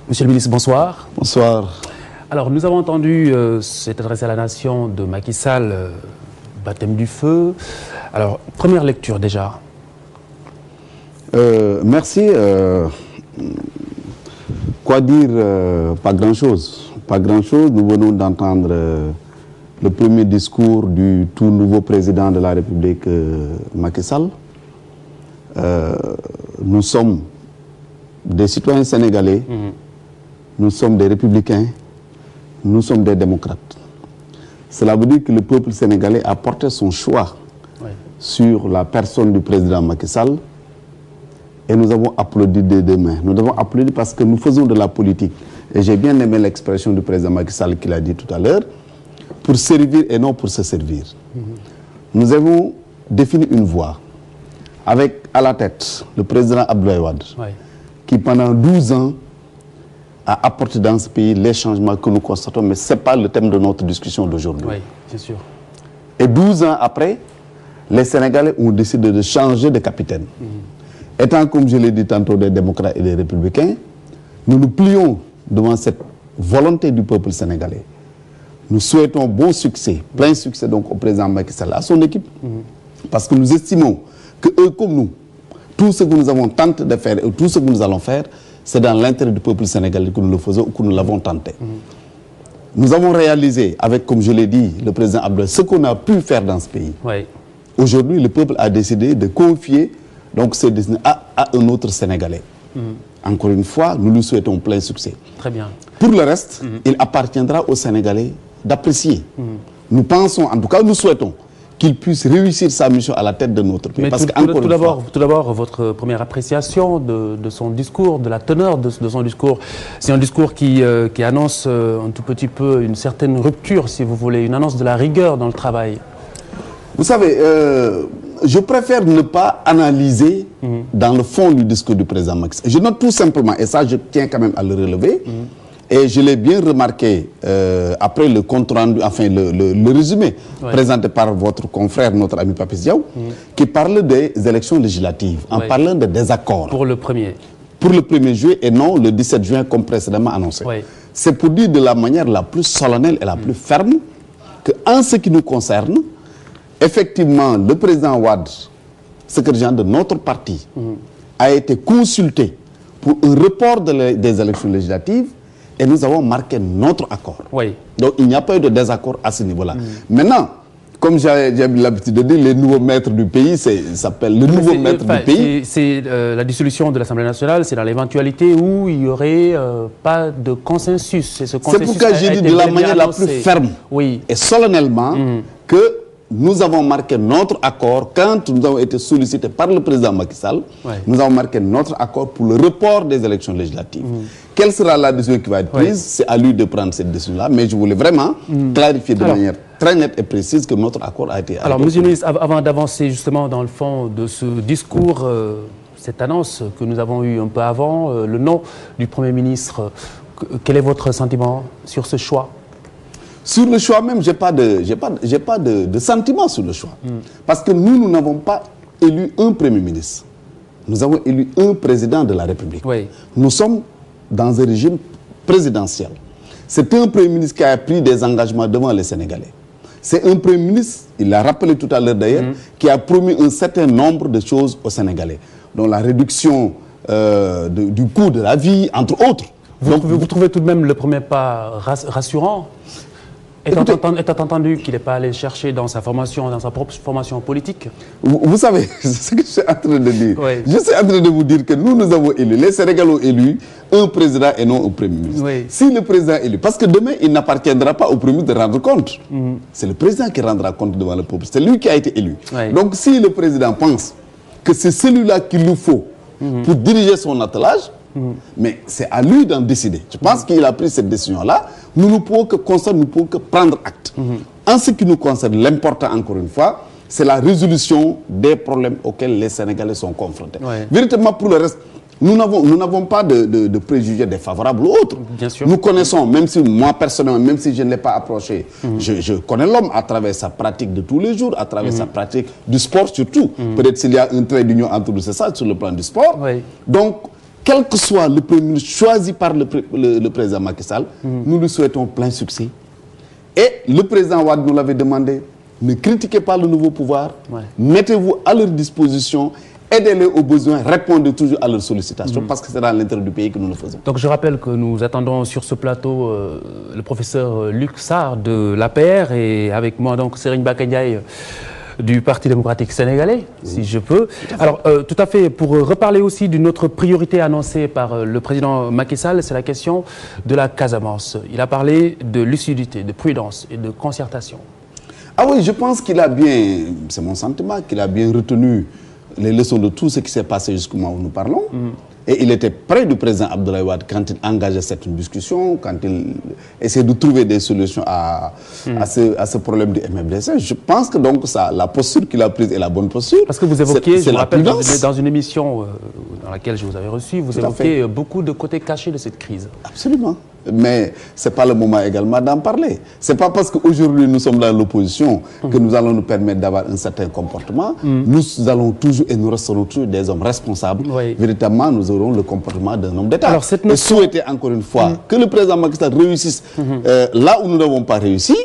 Monsieur le ministre, bonsoir. Bonsoir. Alors, nous avons entendu cette adresse à la nation de Macky Sall, baptême du feu. Alors, première lecture déjà. Merci. Quoi dire? Pas grand-chose. Pas grand-chose. Nous venons d'entendre le premier discours du tout nouveau président de la République, Macky Sall. Nous sommes des citoyens sénégalais, nous sommes des républicains, nous sommes des démocrates. Cela veut dire que le peuple sénégalais a porté son choix sur la personne du président Macky Sall et nous avons applaudi des deux mains. Nous avons applaudi parce que nous faisons de la politique. Et j'ai bien aimé l'expression du président Macky Sall qu'il a dit tout à l'heure, pour servir et non pour se servir. Nous avons défini une voie avec à la tête le président Abdoulaye Wade, qui pendant 12 ans a apporté dans ce pays les changements que nous constatons, mais ce n'est pas le thème de notre discussion d'aujourd'hui. Oui, c'est sûr. Et 12 ans après, les Sénégalais ont décidé de changer de capitaine. Étant, comme je l'ai dit tantôt, des démocrates et des républicains, nous nous plions devant cette volonté du peuple sénégalais. Nous souhaitons bon succès, plein succès donc au président Macky Sall, à son équipe, parce que nous estimons que eux comme nous, tout ce que nous avons tenté de faire et tout ce que nous allons faire, c'est dans l'intérêt du peuple sénégalais que nous le faisons ou que nous l'avons tenté. Nous avons réalisé, avec, comme je l'ai dit, le président Abdoulaye, ce qu'on a pu faire dans ce pays. Aujourd'hui, le peuple a décidé de confier donc, ces décisions à un autre Sénégalais. Encore une fois, nous lui souhaitons plein succès. Très bien. Pour le reste, il appartiendra aux Sénégalais d'apprécier. Nous pensons, en tout cas, nous souhaitons qu'il puisse réussir sa mission à la tête de notre pays. Mais parce tout d'abord, votre première appréciation de son discours, de la teneur de son discours. C'est un discours qui annonce un tout petit peu une certaine rupture, si vous voulez, une annonce de la rigueur dans le travail. Vous savez, je préfère ne pas analyser dans le fond du discours du président Macky Sall. Je note tout simplement, et ça je tiens quand même à le relever, et je l'ai bien remarqué après le compte rendu, enfin le résumé présenté par votre confrère, notre ami Papis Diaw, qui parle des élections législatives, en parlant de désaccords. Pour le 1er. Pour le 1er juillet et non le 17 juin comme précédemment annoncé. C'est pour dire de la manière la plus solennelle et la plus ferme qu'en ce qui nous concerne, effectivement, le président Wade, secrétaire de notre parti, a été consulté pour un report des élections législatives et nous avons marqué notre accord. Donc il n'y a pas eu de désaccord à ce niveau-là. Maintenant, comme j'ai l'habitude de dire, les nouveaux maîtres du pays, ça s'appelle le nouveau maître du pays. C'est la dissolution de l'Assemblée nationale, c'est dans l'éventualité où il n'y aurait pas de consensus. C'est pourquoi j'ai dit de la manière la plus ferme et solennellement que nous avons marqué notre accord quand nous avons été sollicités par le président Macky Sall. Nous avons marqué notre accord pour le report des élections législatives. Quelle sera la décision qui va être prise? C'est à lui de prendre cette décision-là. Mais je voulais vraiment clarifier de manière très nette et précise que notre accord a été... Alors, monsieur le ministre, avant d'avancer justement dans le fond de ce discours, cette annonce que nous avons eue un peu avant, le nom du Premier ministre, quel est votre sentiment sur ce choix? Sur le choix même, je n'ai pas de sentiment sur le choix. Parce que nous n'avons pas élu un Premier ministre. Nous avons élu un président de la République. Nous sommes dans un régime présidentiel. C'est un Premier ministre qui a pris des engagements devant les Sénégalais. C'est un Premier ministre, il l'a rappelé tout à l'heure d'ailleurs, qui a promis un certain nombre de choses aux Sénégalais. Donc la réduction du coût de la vie, entre autres. Vous trouvez tout de même le premier pas rassurant? Étant entendu qu'il n'est pas allé chercher dans sa formation, dans sa propre formation politique. Vous savez, c'est ce que je suis en train de dire. Je suis en train de vous dire que nous avons élu, les Sénégalais ont élu un président et non un Premier ministre. Si le président est élu, parce que demain, il n'appartiendra pas au Premier ministre de rendre compte. C'est le président qui rendra compte devant le peuple. C'est lui qui a été élu. Donc si le président pense que c'est celui-là qu'il nous faut pour diriger son attelage, mais c'est à lui d'en décider. Je pense qu'il a pris cette décision-là. Nous ne pouvons que constater, nous ne pouvons que prendre acte. En ce qui nous concerne, l'important, encore une fois, c'est la résolution des problèmes auxquels les Sénégalais sont confrontés. Véritablement, pour le reste, nous n'avons pas de préjugés défavorables ou autres. Nous connaissons, même si moi personnellement, même si je ne l'ai pas approché, je connais l'homme à travers sa pratique de tous les jours, à travers sa pratique du sport surtout. Peut-être s'il y a un trait d'union entre nous, c'est ça, sur le plan du sport. Donc, quel que soit le Premier ministre choisi par le président Macky Sall, nous lui souhaitons plein succès. Et le président Wade nous l'avait demandé, ne critiquez pas le nouveau pouvoir, mettez-vous à leur disposition, aidez-les aux besoins, répondez toujours à leurs sollicitations, parce que c'est dans l'intérêt du pays que nous le faisons. Donc je rappelle que nous attendons sur ce plateau le professeur Luc Sarr de l'APR et avec moi donc Serigne Mbacké Ndiaye du Parti démocratique sénégalais, si je peux. Alors, tout à fait, pour reparler aussi d'une autre priorité annoncée par le président Macky Sall, c'est la question de la Casamance. Il a parlé de lucidité, de prudence et de concertation. Ah oui, je pense qu'il a bien, c'est mon sentiment, qu'il a bien retenu les leçons de tout ce qui s'est passé jusqu'au moment où nous parlons. Et il était près du président Abdoulaye Wade quand il engageait cette discussion, quand il essayait de trouver des solutions à ce problème du MFDC. Je pense que donc ça, la posture qu'il a prise est la bonne posture. Parce que vous évoquez, je me rappelle, dans une émission dans laquelle je vous avais reçu, vous évoquez beaucoup de côtés cachés de cette crise. Absolument. Mais ce n'est pas le moment également d'en parler. Ce n'est pas parce qu'aujourd'hui nous sommes dans l'opposition que nous allons nous permettre d'avoir un certain comportement. Nous allons toujours et nous resterons toujours des hommes responsables. Véritablement, nous aurons le comportement d'un homme d'État. Et souhaiter encore une fois que le président Macky Sall réussisse là où nous n'avons pas réussi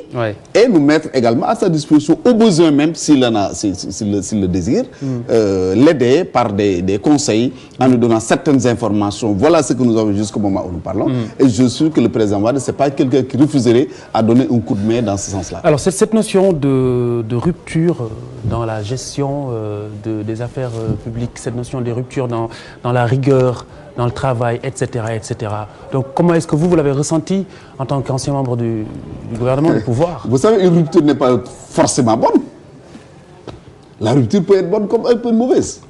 et nous mettre également à sa disposition, au besoin même, s'il le désire, l'aider par des conseils en nous donnant certaines informations. Voilà ce que nous avons jusqu'au moment où nous parlons. Et je suis que le président Wade, ce n'est pas quelqu'un qui refuserait à donner un coup de main dans ce sens-là. Alors, cette notion de rupture dans la gestion des affaires publiques, cette notion de rupture dans la rigueur, dans le travail, etc., etc. Donc, comment est-ce que vous l'avez ressenti en tant qu'ancien membre du gouvernement, du pouvoir? Vous savez, une rupture n'est pas forcément bonne. La rupture peut être bonne comme un peu mauvaise.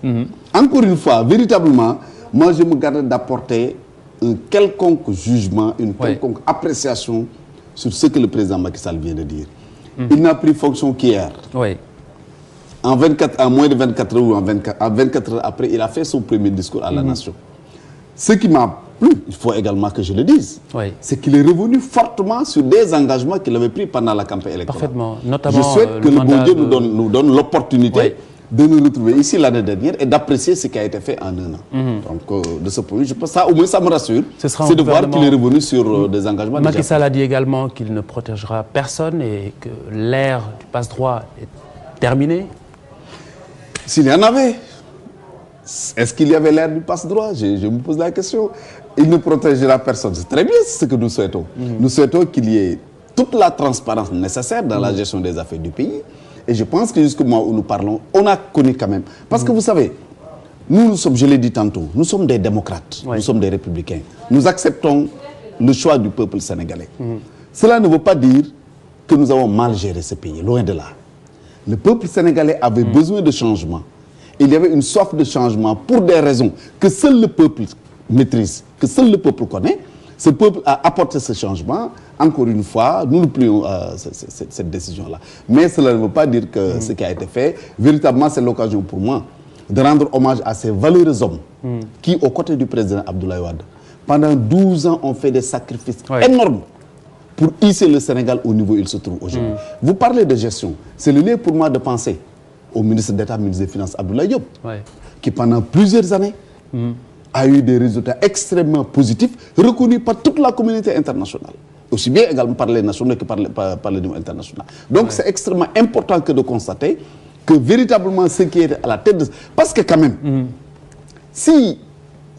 Encore une fois, véritablement, moi, je me garde d'apporter un quelconque jugement, une quelconque appréciation sur ce que le président Macky Sall vient de dire. Il n'a pris fonction qu'hier. En moins de 24 heures ou en 24 heures après, il a fait son premier discours à la nation. Ce qui m'a plu, il faut également que je le dise, c'est qu'il est revenu fortement sur des engagements qu'il avait pris pendant la campagne électorale. Parfaitement. Notamment, je souhaite que le bon Dieu nous donne l'opportunité de nous retrouver ici l'année dernière et d'apprécier ce qui a été fait en un an. Donc, de ce point de vue, je pense que ça, au moins, ça me rassure. C'est de voir qu'il est revenu sur des engagements. Macky Sall a dit également qu'il ne protégera personne et que l'ère du passe-droit est terminée. S'il y en avait, est-ce qu'il y avait l'ère du passe-droit? Je me pose la question. Il ne protégera personne. C'est très bien ce que nous souhaitons. Nous souhaitons qu'il y ait toute la transparence nécessaire dans la gestion des affaires du pays. Et je pense que jusqu'au moment où nous parlons, on a connu quand même. Parce que vous savez, nous sommes, je l'ai dit tantôt, nous sommes des démocrates, nous sommes des républicains. Nous acceptons le choix du peuple sénégalais. Cela ne veut pas dire que nous avons mal géré ce pays, loin de là. Le peuple sénégalais avait besoin de changement. Il y avait une soif de changement pour des raisons que seul le peuple maîtrise, que seul le peuple connaît. Ce peuple a apporté ce changement. Encore une fois, nous nous plions cette décision-là. Mais cela ne veut pas dire que ce qui a été fait, véritablement, c'est l'occasion pour moi de rendre hommage à ces valeureux hommes qui, aux côtés du président Abdoulaye Wade, pendant 12 ans, ont fait des sacrifices énormes pour hisser le Sénégal au niveau où il se trouve aujourd'hui. Vous parlez de gestion. C'est le lieu pour moi de penser au ministre d'État, ministre des Finances, Abdoulaye Diop, qui pendant plusieurs années a eu des résultats extrêmement positifs, reconnus par toute la communauté internationale. Aussi bien également par les nationaux que par le niveau international. Donc c'est extrêmement important que de constater que véritablement ceux qui étaient à la tête de... Parce que quand même, si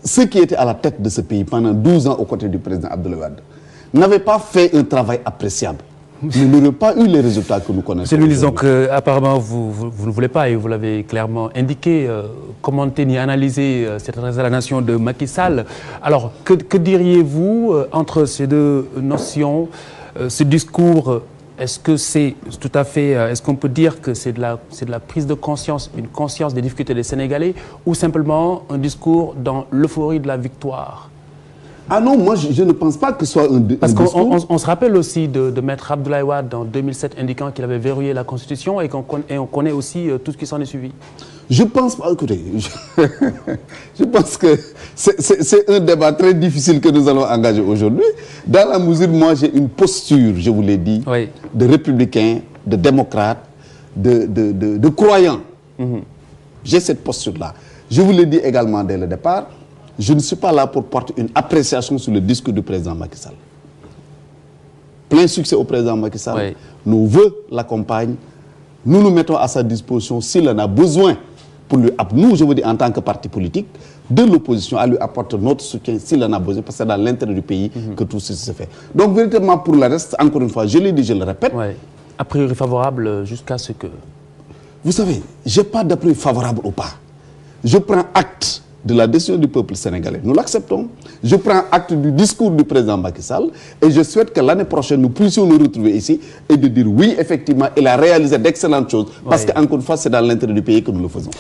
ceux qui étaient à la tête de ce pays pendant 12 ans aux côtés du président Abdoulaye Wade n'avaient pas fait un travail appréciable, nous n'aurions pas eu les résultats que nous connaissons. Nous disons qu'apparemment vous ne voulez pas, et vous l'avez clairement indiqué, commenter ni analyser cette adresse à la nation de Macky Sall. Alors, que diriez-vous entre ces deux notions, ce discours? Est-ce que c'est tout à fait, est-ce qu'on peut dire que c'est de la prise de conscience, une conscience des difficultés des Sénégalais, ou simplement un discours dans l'euphorie de la victoire? Ah non, moi je ne pense pas que ce soit un discours... Parce qu'on se rappelle aussi de Maître Abdoulaye Wade en 2007 indiquant qu'il avait verrouillé la Constitution et on connaît aussi tout ce qui s'en est suivi. Je pense pas, écoutez, je pense que c'est un débat très difficile que nous allons engager aujourd'hui. Dans la mesure, moi j'ai une posture, je vous l'ai dit, de républicain, de démocrate, de croyant. J'ai cette posture-là. Je vous l'ai dit également dès le départ. je ne suis pas là pour porter une appréciation sur le discours du président Macky Sall. Plein succès au président Macky Sall. Oui. Nos vœux l'accompagnent. Nous nous mettons à sa disposition s'il en a besoin. Pour lui, nous, je veux dire, en tant que parti politique, de l'opposition, à lui apporter notre soutien s'il en a besoin, parce que c'est dans l'intérêt du pays que tout ceci se fait. Donc, véritablement, pour le reste, encore une fois, je l'ai dit, je le répète. Ouais. A priori favorable jusqu'à ce que... Vous savez, je n'ai pas d'a priori favorable ou pas. Je prends acte de la décision du peuple sénégalais. Nous l'acceptons. Je prends acte du discours du président Macky Sall et je souhaite que l'année prochaine, nous puissions nous retrouver ici et de dire oui, effectivement, il a réalisé d'excellentes choses parce qu'encore une fois, c'est dans l'intérêt du pays que nous le faisons.